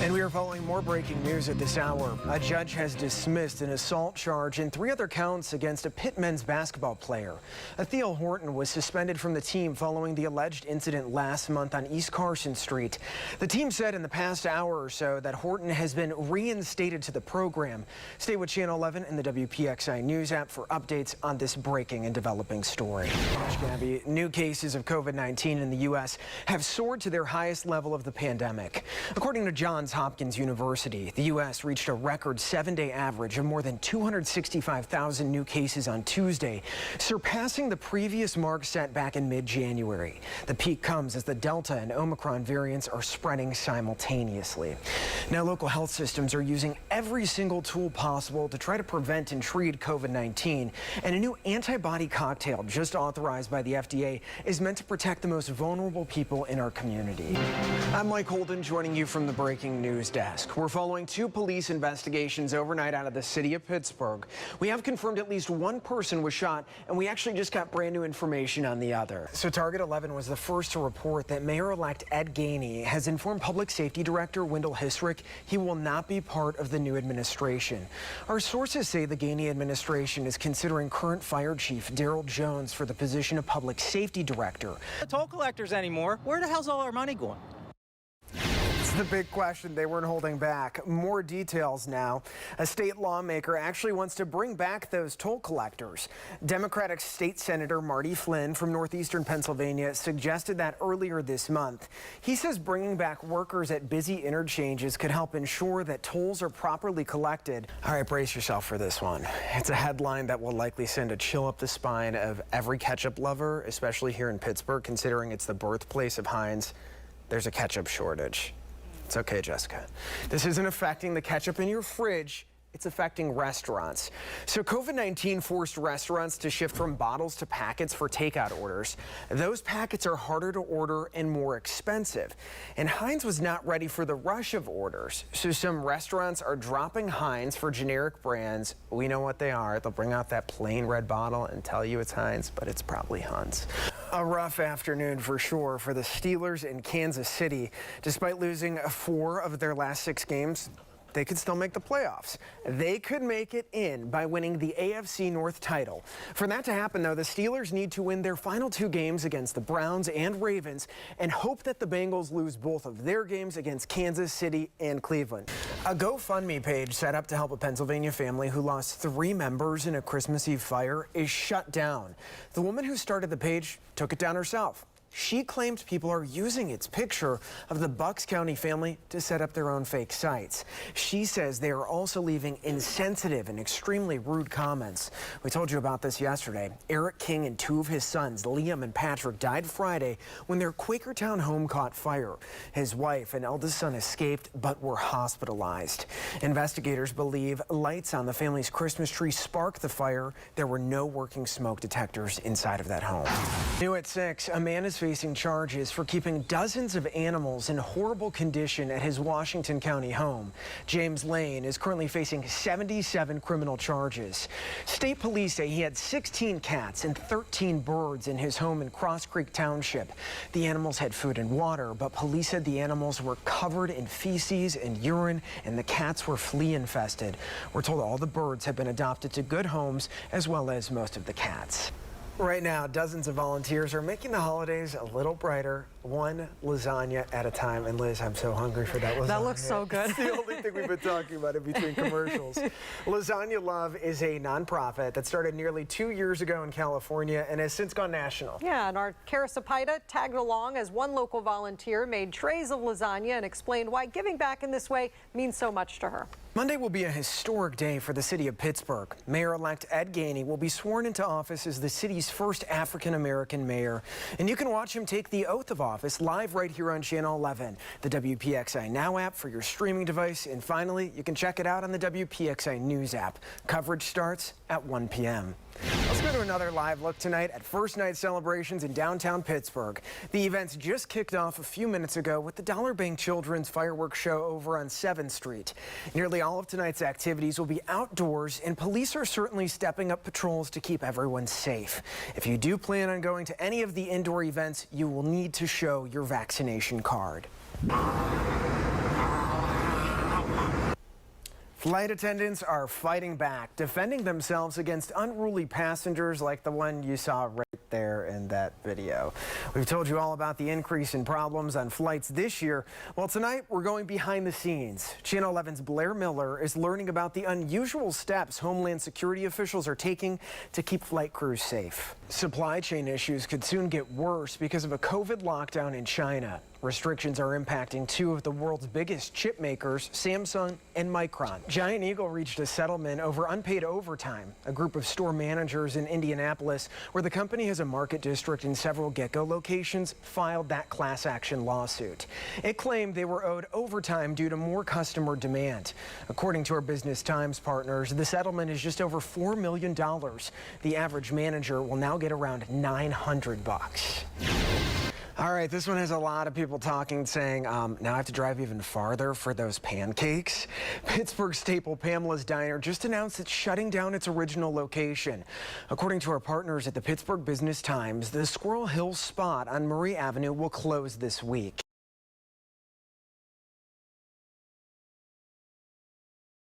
And we are following more breaking news at this hour. A judge has dismissed an assault charge and 3 other counts against a Pitt men's basketball player. Theo Holden was suspended from the team following the alleged incident last month on East Carson Street. The team said in the past hour or so that Holden has been reinstated to the program. Stay with Channel 11 and the WPXI News app for updates on this breaking and developing story. Gabby, new cases of COVID-19 in the U.S. have soared to their highest level of the pandemic. According to Johns Hopkins University, the U.S. reached a record 7-day average of more than 265,000 new cases on Tuesday, surpassing the previous mark set back in mid-January. The peak comes as the Delta and Omicron variants are spreading simultaneously. Now, local health systems are using every single tool possible to try to prevent and treat COVID-19, and a new antibody cocktail just authorized by the FDA is meant to protect the most vulnerable people in our community. I'm Mike Holden, joining you from the breaking news desk. We're following 2 police investigations overnight out of the city of Pittsburgh. We have confirmed at least 1 person was shot, and we actually just got brand new information on the other. So Target 11 was the first to report that Mayor-elect Ed Gainey has informed Public Safety Director Wendell Hisrick he will not be part of the new administration. Our sources say the Gainey administration is considering current Fire Chief Daryl Jones for the position of Public Safety Director. The toll collectors anymore. Where the hell's all our money going? It's the big question. They weren't holding back. More details now. A state lawmaker actually wants to bring back those toll collectors. Democratic State Senator Marty Flynn from northeastern Pennsylvania suggested that earlier this month. He says bringing back workers at busy interchanges could help ensure that tolls are properly collected. All right, brace yourself for this one. It's a headline that will likely send a chill up the spine of every ketchup lover, especially here in Pittsburgh, considering it's the birthplace of Heinz. There's a ketchup shortage. It's okay, Jessica. This isn't affecting the ketchup in your fridge. It's affecting restaurants. So COVID-19 forced restaurants to shift from bottles to packets for takeout orders. Those packets are harder to order and more expensive. And Heinz was not ready for the rush of orders. So some restaurants are dropping Heinz for generic brands. We know what they are. They'll bring out that plain red bottle and tell you it's Heinz, but it's probably Hunt's. A rough afternoon for sure for the Steelers in Kansas City. Despite losing 4 of their last 6 games, they could still make the playoffs. They could make it in by winning the AFC North title. For that to happen, though, the Steelers need to win their final 2 games against the Browns and Ravens and hope that the Bengals lose both of their games against Kansas City and Cleveland. A GoFundMe page set up to help a Pennsylvania family who lost 3 members in a Christmas Eve fire is shut down. The woman who started the page took it down herself. She claims people are using its picture of the Bucks County family to set up their own fake sites. She says they are also leaving insensitive and extremely rude comments. We told you about this yesterday. Eric King and 2 of his sons, Liam and Patrick, died Friday when their Quakertown home caught fire. His wife and eldest son escaped but were hospitalized. Investigators believe lights on the family's Christmas tree sparked the fire. There were no working smoke detectors inside of that home. New at 6, a man is facing charges for keeping dozens of animals in horrible condition at his Washington County home. James Lane is currently facing 77 criminal charges. State police say he had 16 cats and 13 birds in his home in Cross Creek Township. The animals had food and water, but police said the animals were covered in feces and urine, and the cats were flea infested. We're told all the birds have been adopted to good homes, as well as most of the cats. Right now, dozens of volunteers are making the holidays a little brighter, one lasagna at a time. And Liz, I'm so hungry for that lasagna. That looks so good. It's the only thing we've been talking about in between commercials. Lasagna Love is a nonprofit that started nearly 2 years ago in California and has since gone national. Yeah, and our Kara Sapita tagged along as one local volunteer made trays of lasagna and explained why giving back in this way means so much to her. Monday will be a historic day for the city of Pittsburgh. Mayor-elect Ed Gainey will be sworn into office as the city's first African-American mayor. And you can watch him take the oath of office live right here on Channel 11, the WPXI Now app for your streaming device. And finally, you can check it out on the WPXI News app. Coverage starts at 1 p.m. Let's go to another live look tonight at First Night celebrations in downtown Pittsburgh. The events just kicked off a few minutes ago with the Dollar Bank Children's Fireworks Show over on 7th Street. Nearly all of tonight's activities will be outdoors, and police are certainly stepping up patrols to keep everyone safe. If you do plan on going to any of the indoor events, you will need to show your vaccination card. Flight attendants are fighting back, defending themselves against unruly passengers like the one you saw right there in that video. We've told you all about the increase in problems on flights this year. Well, tonight we're going behind the scenes. Channel 11's Blair Miller is learning about the unusual steps Homeland Security officials are taking to keep flight crews safe. Supply chain issues could soon get worse because of a COVID lockdown in China. Restrictions are impacting two of the world's biggest chip makers, Samsung and Micron. Giant Eagle reached a settlement over unpaid overtime. A group of store managers in Indianapolis, where the company has a market district in several Get-Go locations, filed that class action lawsuit. It claimed they were owed overtime due to more customer demand. According to our Business Times partners, the settlement is just over $4 million. The average manager will now get around $900. All right, this one has a lot of people talking, saying, now I have to drive even farther for those pancakes. Pittsburgh staple Pamela's Diner just announced it's shutting down its original location. According to our partners at the Pittsburgh Business Times, the Squirrel Hill spot on Murray Avenue will close this week.